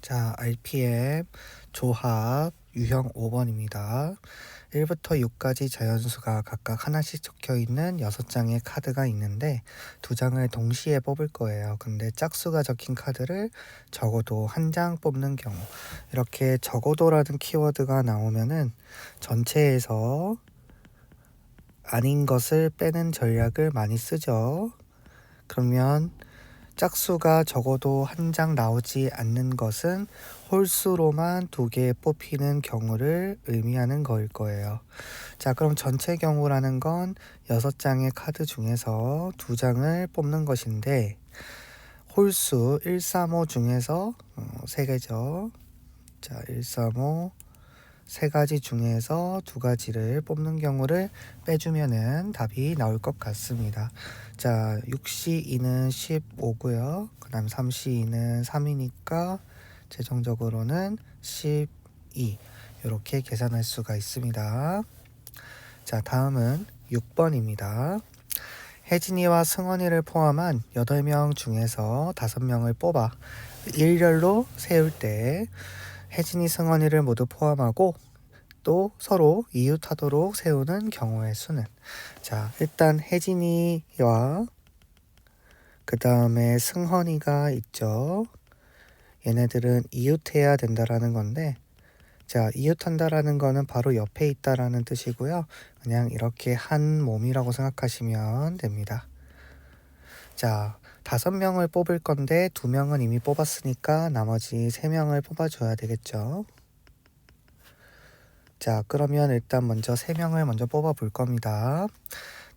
자, RPM 조합 유형 5번입니다. 1부터 6까지 자연수가 각각 하나씩 적혀 있는 6장의 카드가 있는데 2장을 동시에 뽑을 거예요. 근데 짝수가 적힌 카드를 적어도 한 장 뽑는 경우, 이렇게 적어도라는 키워드가 나오면은 전체에서 아닌 것을 빼는 전략을 많이 쓰죠. 그러면 짝수가 적어도 한 장 나오지 않는 것은 홀수로만 2개 뽑히는 경우를 의미하는 거일 거예요. 자, 그럼 전체 경우라는 건 6장의 카드 중에서 2장을 뽑는 것인데 홀수 1, 3, 5 중에서 3개죠. 자, 1, 3, 5 3가지 중에서 2가지를 뽑는 경우를 빼주면은 답이 나올 것 같습니다. 자, 6시 2는 15고요. 그 다음 3시 2는 3이니까 최종적으로는 12. 이렇게 계산할 수가 있습니다. 자, 다음은 6번입니다. 혜진이와 승원이를 포함한 8명 중에서 5명을 뽑아 일렬로 세울 때 혜진이, 승원이를 모두 포함하고 또 서로 이웃하도록 세우는 경우의 수는, 자, 일단 혜진이와 그 다음에 승헌이가 있죠. 얘네들은 이웃해야 된다라는 건데, 자, 이웃한다라는 거는 바로 옆에 있다라는 뜻이고요. 그냥 이렇게 한 몸이라고 생각하시면 됩니다. 자, 5명을 뽑을 건데 2명은 이미 뽑았으니까 나머지 3명을 뽑아줘야 되겠죠. 자, 그러면 일단 먼저 3명을 먼저 뽑아 볼 겁니다.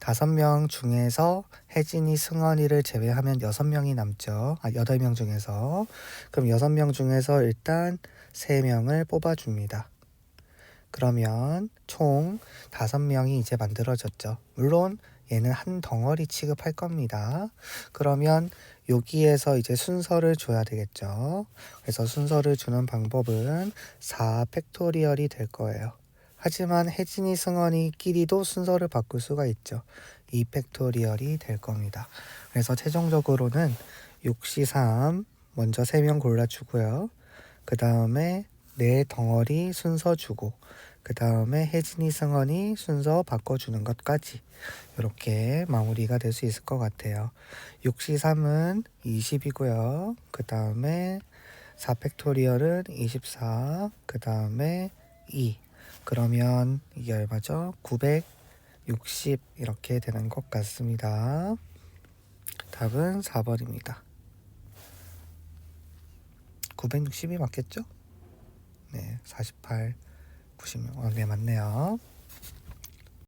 5명 중에서 혜진이, 승원이를 제외하면 6명이 남죠. 8명 중에서. 그럼 6명 중에서 일단 3명을 뽑아 줍니다. 그러면 총 5명이 이제 만들어졌죠. 물론 얘는 한 덩어리 취급할 겁니다. 그러면 여기에서 이제 순서를 줘야 되겠죠. 그래서 순서를 주는 방법은 4 팩토리얼이 될 거예요. 하지만 혜진이, 승원이끼리도 순서를 바꿀 수가 있죠. 2 팩토리얼이 될 겁니다. 그래서 최종적으로는 6시 3 먼저 3명 골라주고요. 그 다음에 4 덩어리 순서 주고, 그 다음에 혜진이, 승원이 순서 바꿔주는 것까지 이렇게 마무리가 될 수 있을 것 같아요. 6시 3은 20이고요. 그 다음에 4 팩토리얼은 24, 그 다음에 2. 그러면 이게 얼마죠? 960 이렇게 되는 것 같습니다. 답은 4번입니다. 960이 맞겠죠? 네, 48, 90. 네, 맞네요.